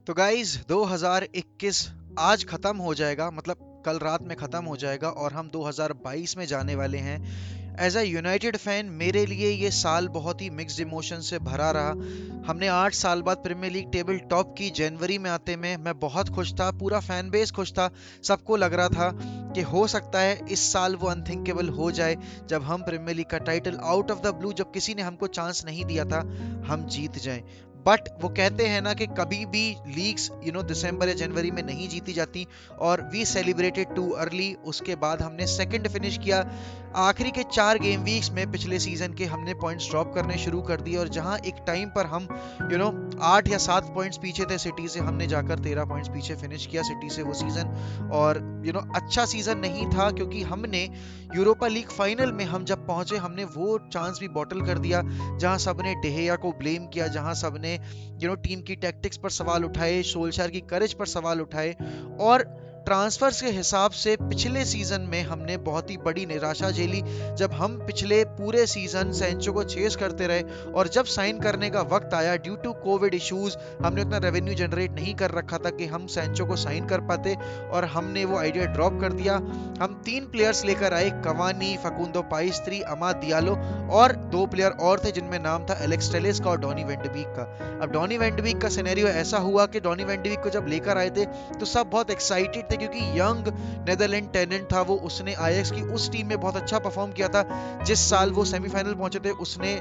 तो गाइज 2021 आज खत्म हो जाएगा, मतलब कल रात में खत्म हो जाएगा और हम 2022 में जाने वाले हैं। एज अ यूनाइटेड फैन मेरे लिए ये साल बहुत ही मिक्स्ड इमोशन से भरा रहा। हमने 8 साल बाद प्रीमियर लीग टेबल टॉप की जनवरी में आते में मैं बहुत खुश था, पूरा फैन बेस खुश था। सबको लग रहा था कि हो सकता है इस साल वो अनथिंकेबल हो जाए जब हम प्रीमियर लीग का title out of the blue, जब किसी ने हमको चांस नहीं दिया था, हम जीत जाएं। बट वो कहते हैं ना कि कभी भी लीग्स दिसंबर या जनवरी में नहीं जीती जाती, और वी सेलिब्रेटेड टू अर्ली। उसके बाद हमने सेकंड फिनिश किया। आखिरी के 4 गेम वीक्स में पिछले सीजन के हमने पॉइंट्स ड्रॉप करने शुरू कर दिए, और जहां एक टाइम पर हम 8 या 7 पॉइंट्स पीछे थे सिटी से, हमने जाकर 13 पॉइंट्स पीछे फिनिश किया सिटी से वो सीजन। और अच्छा सीजन नहीं था, क्योंकि हमने यूरोपा लीग फाइनल में हम जब पहुंचे हमने वो चांस भी बॉटल कर दिया, जहां सबने डेहिया को ब्लेम किया, जहां सबने टीम की टैक्टिक्स पर सवाल उठाए, सोल्शायर की करेज पर सवाल उठाए। और ट्रांसफर्स के हिसाब से पिछले सीजन में हमने बहुत ही बड़ी निराशा झेली, जब हम पिछले पूरे सीजन सेंचो को चेस करते रहे, और जब साइन करने का वक्त आया ड्यू टू कोविड इश्यूज हमने उतना रेवेन्यू जनरेट नहीं कर रखा था कि हम सेंचो को साइन कर पाते, और हमने वो आइडिया ड्रॉप कर दिया। हम 3 प्लेयर्स लेकर आए, कवानी, फकुंदो पाइस्त्री, अमाद दियालो, और 2 प्लेयर और थे जिनमें नाम था एलेक्स टेलेस का और डॉनी वेंडबीक का। अब डॉनी वेंडबीक का सिनेरियो ऐसा हुआ कि डॉनी वेंडबीक को जब लेकर आए थे तो सब बहुत एक्साइटेड थे, क्योंकि यंग नेदरलैंड टैलेंट था वो। उसने आईएक्स की उस टीम में बहुत अच्छा परफॉर्म किया था जिस साल वो सेमीफाइनल पहुंचे थे। उसने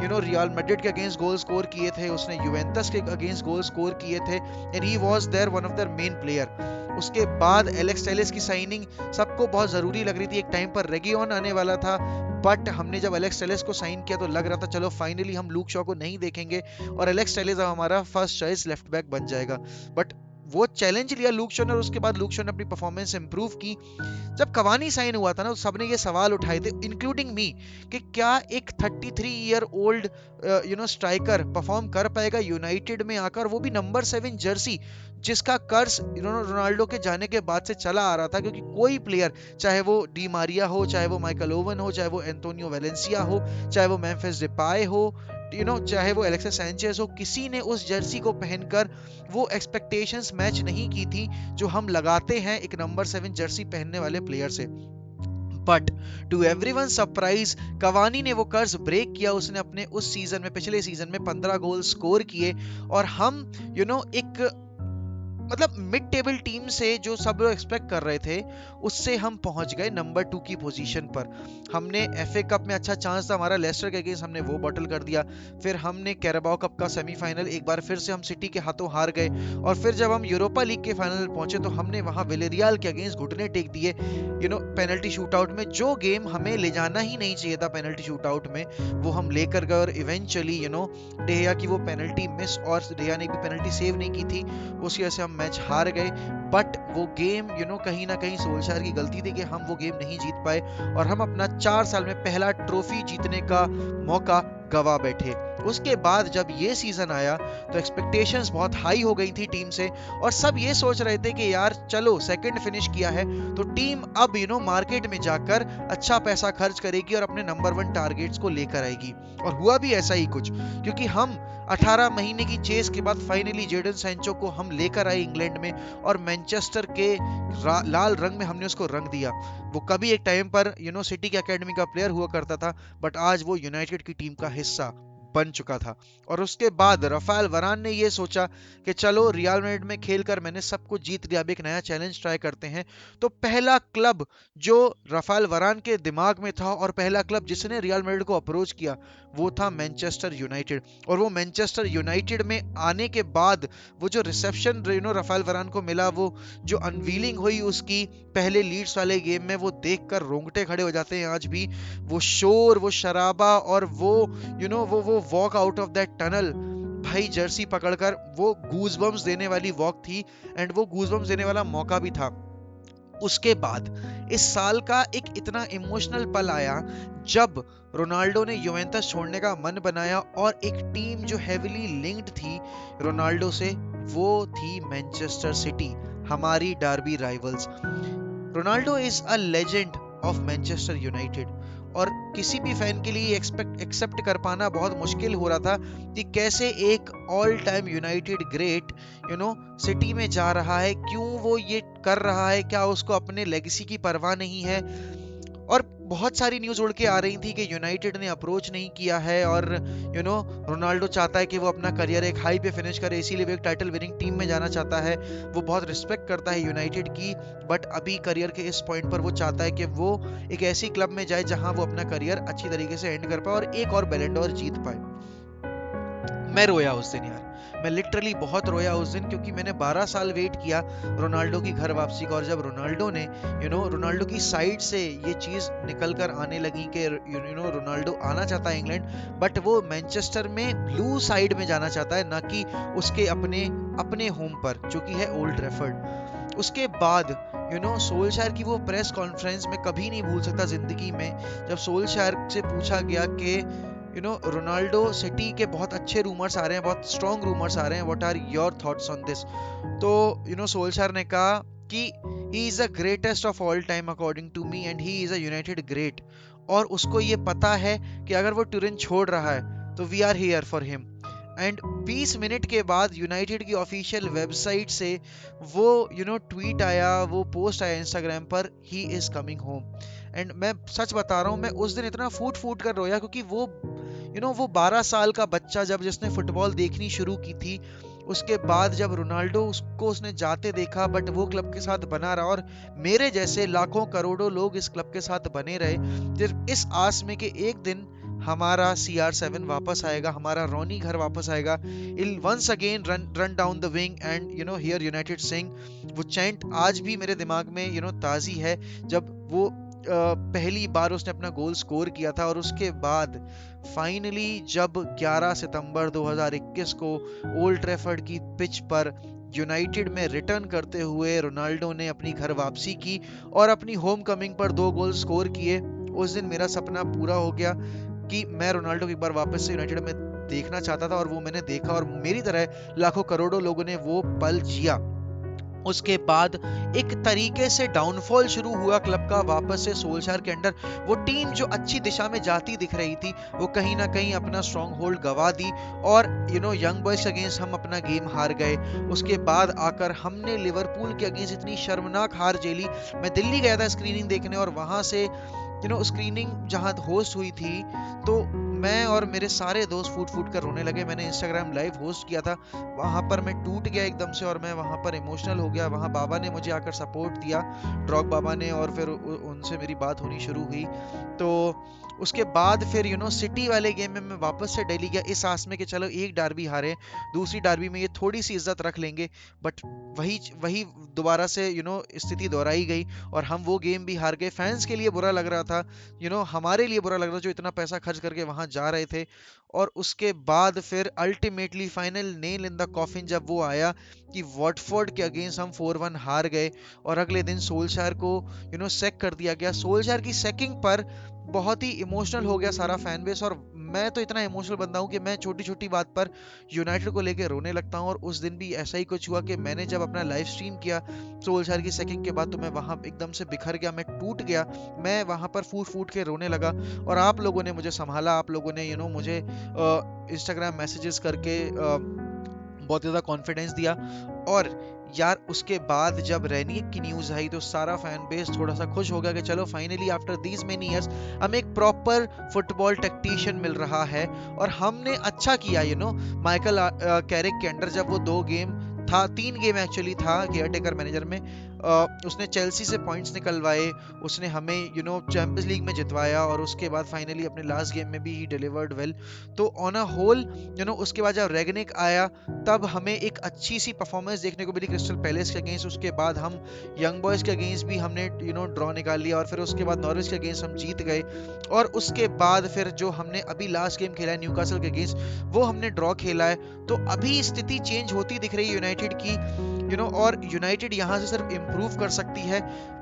रियल मैड्रिड के अगेंस्ट गोल स्कोर किए थे, उसने यूवेंटस के अगेंस्ट गोल स्कोर किए थे, and he was their one of their main player. उसके बाद एलेक्स टेलेस की साइनिंग सबको बहुत जरूरी लग रही थी, एक टाइम पर रेगियन आने वाला था। बट हमने जब एलेक्स टेलेस को साइन किया तो लग रहा था चलो फाइनली हम लूक शॉ को नहीं देखेंगे, और एलेक्स टेलेस अब हमारा फर्स्ट चॉइस लेफ्ट बैक बन जाएगा। बट वो चैलेंज लिया लूक शॉ ने, और उसके बाद लूक शॉ ने अपनी परफॉर्मेंस इंप्रूव की। जब कवानी साइन हुआ था ना, तो सबने ये सवाल उठाए थे इंक्लूडिंग मी, कि क्या एक 33 ईयर ओल्ड स्ट्राइकर परफॉर्म कर पाएगा यूनाइटेड में आकर, वो भी नंबर 7 जर्सी, जिसका कर्ज रोनाल्डो के जाने के बाद से चला आ रहा था। क्योंकि कोई प्लेयर, चाहे वो डी मारिया हो, चाहे वो माइकल ओवन हो, चाहे वो एंटोनियो वेलेंसिया हो, चाहे वो मेम्फिस डिपाय हो, चाहे वो एलेक्सिस सैंचेज हो, किसी ने उस जर्सी को पहनकर वो एक्सपेक्टेशंस मैच नहीं की थी जो हम लगाते हैं एक नंबर 7 जर्सी पहनने वाले प्लेयर से। But to everyone surprise, Cavani ने वो कर्ज ब्रेक किया। उसने अपने उस सीजन में, पिछले सीजन में 15 गोल स्कोर किए, और हम एक मतलब मिड टेबल टीम से जो सब लोग एक्सपेक्ट कर रहे थे, उससे हम पहुंच गए नंबर 2 की पोजीशन पर। हमने एफए कप में अच्छा चांस था हमारा लेस्टर के अगेंस्ट, हमने वो बॉटल कर दिया। फिर हमने कैराबाओ कप का सेमीफाइनल, एक बार फिर से हम सिटी के हाथों हार गए। और फिर जब हम यूरोपा लीग के फाइनल पहुंचे तो हमने वहां विलेरियल के अगेंस्ट घुटने टेक दिए पेनल्टी शूटआउट में। जो गेम हमें ले जाना ही नहीं चाहिए था पेनल्टी शूटआउट में, वो हम लेकर गए, और इवेंचुअली डेया की वो पेनल्टी मिस, और डेया ने भी पेनल्टी सेव नहीं की थी, उसी वजह से हम मैच हार गए। बट वो गेम कहीं ना कहीं सोल्शायर की गलती थी कि हम वो गेम नहीं जीत पाए, और हम अपना 4 साल में पहला ट्रॉफी जीतने का मौका गवा बैठे। उसके बाद जब ये सीजन आया तो एक्सपेक्टेशंस बहुत हाई हो गई थी टीम से, और सब ये सोच रहे थे कि यार चलो सेकंड फिनिश किया है तो टीम अब मार्केट में जाकर अच्छा पैसा खर्च करेगी और अपने नंबर 1 टारगेट्स को लेकर आएगी। और हुआ भी ऐसा ही कुछ, क्योंकि हम 18 महीने की चेस के बाद फाइनली जेडन सैंचो को हम लेकर आए इंग्लैंड में, और मैनचेस्टर के लाल रंग में हमने उसको रंग दिया। वो कभी एक टाइम पर सिटी की एकेडमी का प्लेयर हुआ करता था, बट आज वो यूनाइटेड की टीम का हिस्सा बन चुका था। और उसके बाद राफेल वरान ने ये सोचा कि चलो रियल मैड्रिड में खेलकर मैंने सब कुछ जीत लिया, अब एक नया चैलेंज ट्राई करते हैं। तो पहला क्लब जो राफेल वरान के दिमाग में था, और पहला क्लब जिसने रियल मैड्रिड को अप्रोच किया, वो था मैनचेस्टर यूनाइटेड। और वो मैनचेस्टर यूनाइटेड में आने के बाद वो जो रिसेप्शन राफेल वरान को मिला, वो जो अनवीलिंग हुई उसकी पहले लीड्स वाले गेम में, वो देखकर रोंगटे खड़े हो जाते हैं आज भी। वो शोर, वो शराबा, और वो वो walk out of that tunnel, भाई जर्सी पकड़कर, वो गूजबम्स देने वाली वॉक थी, एंड वो गूजबम्स देने वाला मौका भी था। उसके बाद इस साल का एक इतना इमोशनल पल आया जब रोनाल्डो ने यूवेंटस छोड़ने का मन बनाया, और एक टीम जो हेविली लिंक्ड थी रोनाल्डो से, वो थी मैनचेस्टर सिटी, हमारी Derby rivals. Ronaldo is a legend of Manchester United. और किसी भी फैन के लिए एक्सेप्ट कर पाना बहुत मुश्किल हो रहा था कि कैसे एक all time United great city में जा रहा है, क्यों वो ये कर रहा है, क्या उसको अपने लेगेसी की परवाह नहीं है। और बहुत सारी न्यूज़ उड़ के आ रही थी कि यूनाइटेड ने अप्रोच नहीं किया है और रोनाल्डो चाहता है कि वो अपना करियर एक हाई पे फिनिश करे, इसीलिए वो एक टाइटल विनिंग टीम में जाना चाहता है। वो बहुत रिस्पेक्ट करता है यूनाइटेड की, बट अभी करियर के इस पॉइंट पर वो चाहता है कि वो एक ऐसी क्लब में जाए जहां वो अपना करियर अच्छी तरीके से एंड कर पाए और एक और बैलन डोर जीत पाए। मैं रोया उस दिन यार, मैं लिटरली बहुत रोया उस दिन, क्योंकि मैंने 12 साल वेट किया रोनाल्डो की घर वापसी का। और जब रोनाल्डो ने रोनाल्डो की साइड से ये चीज़ निकल कर आने लगी कि रोनाल्डो आना चाहता है इंग्लैंड, बट वो मैनचेस्टर में ब्लू साइड में जाना चाहता है, ना कि उसके अपने अपने होम पर जो कि है ओल्ड ट्रैफर्ड। उसके बाद सोल्शायर की वो प्रेस कॉन्फ्रेंस मैं कभी नहीं भूल सकता जिंदगी में, जब सोल्शायर से पूछा गया कि रोनाल्डो सिटी के बहुत अच्छे रूमर्स आ रहे हैं, बहुत स्ट्रॉन्ग रूमर्स आ रहे हैं, what are your thoughts on this. तो सोल्शायर ने कहा कि he is the greatest of all time according to me and he is a United great, और उसको ये पता है कि अगर वो टुरिन छोड़ रहा है तो we are here for him. And 20 minute के बाद यूनाइटेड की ऑफिशियल वेबसाइट से वो ट्वीट आया, वो पोस्ट आया इंस्टाग्राम पर, he is coming home. And मैं सच बता रहा हूँ, मैं उस दिन इतना फूट फूट कर रोया, क्योंकि वो वो 12 साल का बच्चा जब जिसने फुटबॉल देखनी शुरू की थी, उसके बाद जब रोनाल्डो उसको उसने जाते देखा बट वो क्लब के साथ बना रहा, और मेरे जैसे लाखों करोड़ों लोग इस क्लब के साथ बने रहे सिर्फ इस आस में कि एक दिन हमारा CR7 वापस आएगा, हमारा रोनी घर वापस आएगा, I'll once again run down the wing and hear United sing. वो चैंट आज भी मेरे दिमाग में ताजी है, जब वो पहली बार उसने अपना गोल स्कोर किया था। और उसके बाद फाइनली जब 11 सितंबर 2021 को ओल्ड ट्रैफर्ड की पिच पर यूनाइटेड में रिटर्न करते हुए रोनाल्डो ने अपनी घर वापसी की और अपनी होम कमिंग पर 2 गोल स्कोर किए, उस दिन मेरा सपना पूरा हो गया कि मैं रोनाल्डो को एक बार वापस से यूनाइटेड में देखना चाहता था, और वो मैंने देखा, और मेरी तरह लाखों करोड़ों लोगों ने वो पल जिया। उसके बाद एक तरीके से डाउनफॉल शुरू हुआ क्लब का वापस से सोल्शायर के अंडर। वो टीम जो अच्छी दिशा में जाती दिख रही थी, वो कहीं ना कहीं अपना स्ट्रॉन्ग होल्ड गवा दी, और यंग बॉयज के अगेंस्ट हम अपना गेम हार गए। उसके बाद आकर हमने लिवरपूल के अगेंस्ट इतनी शर्मनाक हार झेली। मैं दिल्ली गया था स्क्रीनिंग देखने, और वहां से स्क्रीनिंग जहां होस्ट हुई थी, तो मैं और मेरे सारे दोस्त फूट फूट कर रोने लगे। मैंने इंस्टाग्राम लाइव होस्ट किया था, वहां पर मैं टूट गया एकदम से, और मैं वहां पर इमोशनल हो गया। वहां बाबा ने मुझे आकर सपोर्ट दिया, ड्रॉग बाबा ने, और फिर उनसे मेरी बात होनी शुरू हुई। तो उसके बाद फिर सिटी वाले गेम में मैं वापस से दिल्ली गया, इस आस में कि चलो एक डार्बी हारे, दूसरी डार्बी में ये थोड़ी सी इज्जत रख लेंगे, बट वही वही दोबारा से स्थिति दोहराई गई, और हम वो गेम भी हार गए। फैंस के लिए बुरा लग रहा था, हमारे लिए बुरा लग रहा था जो इतना पैसा खर्च करके वहां जा रहे थे। और उसके बाद फिर ultimately final nail in the coffin जब वो आया कि वॉटफोर्ड के अगेंस्ट हम 4-1 हार गए, और अगले दिन सोल्शायर को सेक कर दिया गया। सोल्शायर की सेकिंग पर बहुत ही इमोशनल हो गया सारा फैन बेस, और मैं तो इतना इमोशनल बंदा हूँ कि मैं छोटी छोटी बात पर यूनाइटेड को लेकर रोने लगता हूँ। और उस दिन भी ऐसा ही कुछ हुआ कि मैंने जब अपना लाइव स्ट्रीम किया सोल्शायर की सेकिंग के बाद, तो मैं वहां एकदम से बिखर गया, मैं टूट गया, मैं वहां पर फूट फूट के रोने लगा। और आप लोगों ने मुझे संभाला, आप लोगों ने मुझे इंस्टाग्राम मैसेजेस करके बहुत ज़्यादा कॉन्फिडेंस दिया। और यार उसके बाद जब रेनिक की न्यूज़ आई, तो सारा फैन बेस थोड़ा सा खुश हो गया कि चलो finally after these many years हमें एक प्रॉपर फुटबॉल टेक्नीशियन मिल रहा है। और हमने अच्छा किया माइकल कैरिक के अंडर, जब वो 2 गेम था, 3 गेम एक्चुअली था केयरटेकर मैनेजर में, उसने चेल्सी से पॉइंट्स निकलवाए, उसने हमें चैंपियंस लीग में जितवाया, और उसके बाद फाइनली अपने लास्ट गेम में भी ही डिलीवर्ड वेल। तो ऑन अ होल उसके बाद जब रेगनिक आया, तब हमें एक अच्छी सी परफॉर्मेंस देखने को मिली क्रिस्टल पैलेस के अगेंस्ट। उसके बाद हम यंग बॉयज के अगेंस्ट भी हमने ड्रॉ निकाल लिया, और फिर उसके बाद नॉर्विच के अगेंस्ट हम जीत गए। और उसके बाद फिर जो हमने अभी लास्ट गेम खेला है न्यूकासल के अगेंस्ट, वो हमने ड्रॉ खेला है। तो अभी स्थिति चेंज होती दिख रही है यूनाइटेड की, और यूनाइटेड यहाँ से सिर्फ इम्प्रूव कर सकती है।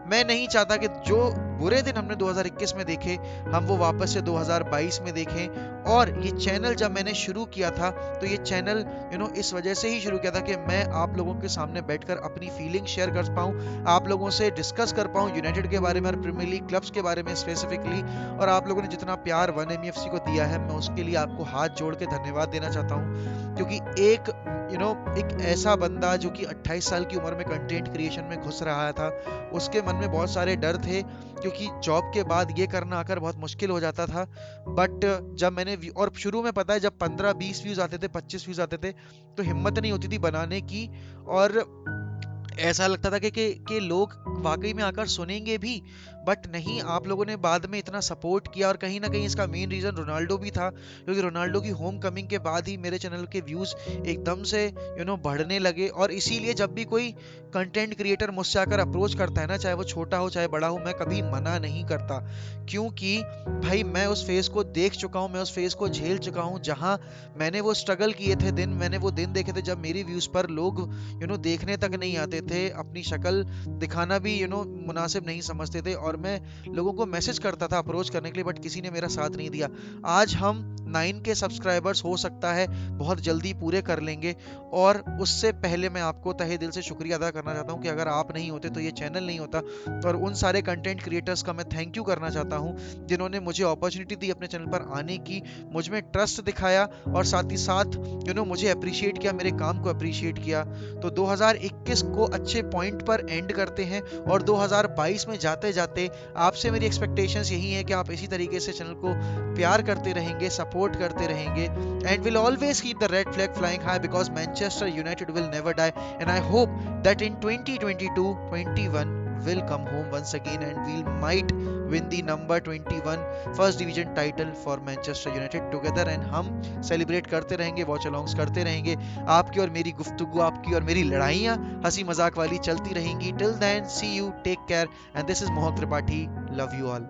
मैं नहीं चाहता कि जो बुरे दिन हमने 2021 में देखे, हम वो वापस से 2022 में देखें। और ये चैनल जब मैंने शुरू किया था तो ये चैनल इस वजह से ही शुरू किया था कि मैं आप लोगों के सामने बैठकर अपनी फीलिंग शेयर कर पाऊँ, आप लोगों से डिस्कस कर पाऊँ यूनाइटेड के बारे में और प्रीमियर लीग क्लब्स के बारे में स्पेसिफिकली। और आप लोगों ने जितना प्यार 1MEFC को दिया है, मैं उसके लिए आपको हाथ जोड़ के धन्यवाद देना चाहता हूँ। क्योंकि एक ऐसा बंदा जो कि 28 साल की उम्र में कंटेंट क्रिएशन में घुस रहा था, उसके मन में बहुत सारे डर थे, क्योंकि जॉब के बाद ये करना आकर बहुत मुश्किल हो जाता था। बट जब मैंने और शुरू में पता है जब 15-20 व्यूज आते थे, 25 व्यूज आते थे, तो हिम्मत नहीं होती थी बनाने की। और ऐसा लगता था कि लोग वाकई में आकर सुनेंगे भी। बट नहीं, आप लोगों ने बाद में इतना सपोर्ट किया। और कहीं ना कहीं इसका मेन रीज़न रोनाल्डो भी था, क्योंकि रोनाल्डो की होम कमिंग के बाद ही मेरे चैनल के व्यूज़ एकदम से बढ़ने लगे। और इसीलिए जब भी कोई कंटेंट क्रिएटर मुझसे आकर अप्रोच करता है ना, चाहे वो छोटा हो चाहे बड़ा हो, मैं कभी मना नहीं करता। क्योंकि भाई मैं उस फेज़ को देख चुका हूँ, मैं उस फेज़ को झेल चुका हूँ, जहाँ मैंने वो स्ट्रगल किए थे दिन, मैंने वो दिन देखे थे जब मेरी व्यूज़ पर लोग देखने तक नहीं आते थे, अपनी शक्ल दिखाना भी मुनासिब नहीं समझते थे। और मैं लोगों को मैसेज करता था अप्रोच करने के लिए, बट किसी ने मेरा साथ नहीं दिया। आज हम 9 के सब्सक्राइबर्स हो सकता है बहुत जल्दी पूरे कर लेंगे। और उससे पहले मैं आपको तहे दिल से शुक्रिया अदा करना चाहता हूँ कि अगर आप नहीं होते तो ये चैनल नहीं होता। और उन सारे कंटेंट क्रिएटर्स का मैं थैंक यू करना चाहता हूँ जिन्होंने मुझे अपॉर्चुनिटी दी अपने चैनल पर आने की, मुझ में ट्रस्ट दिखाया, और साथ ही साथ मुझे अप्रिशिएट किया, मेरे काम को अप्रिशिएट किया। तो 2021 को अच्छे पॉइंट पर एंड करते हैं, और 2022 में जाते जाते आपसे मेरी एक्सपेक्टेशंस यही है कि आप इसी तरीके से चैनल को प्यार करते रहेंगे, सपोर्ट करते रहेंगे, and will always keep the red flag flying high, because Manchester United will never die. And I hope that in 2022-21 will come home once again, and we'll might win the number 21 first division title for Manchester United together, and हम celebrate करते रहेंगे, watch अलॉन्ग्स करते रहेंगे। आपकी और मेरी गुफ्तगू, आपकी और मेरी लड़ाइयाँ हंसी मजाक वाली चलती रहेंगी। Till then see you, take care, and this is Mohak Tripathi, love you all.